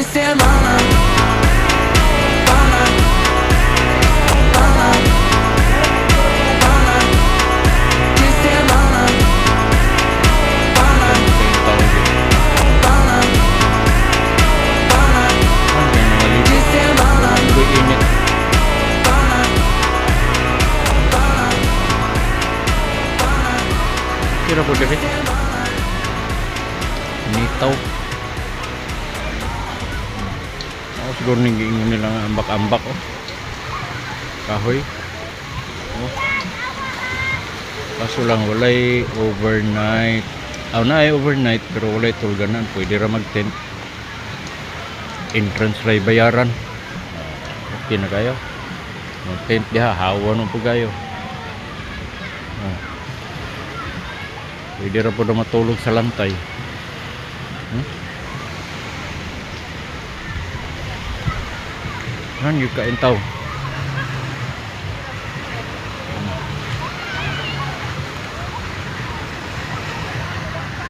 semana. Bana, bana, bana, de semana. Bana, bana, bana, de semana. Init. Bana, bana, bana, Kira po dito. Nitaw. Oh, siguro naging nila nga ambak-ambak oh. Kahoy. Oh. Kaso lang walay overnight. Na ay overnight pero walay tulganan. Pwede ra mag-tent. Entrance ray bayaran. Okay na kayo. Mag-tent diha, hawa nung po kayo. Oh. Pwede ra po na matulog sa lantay. Ano yung kain tao?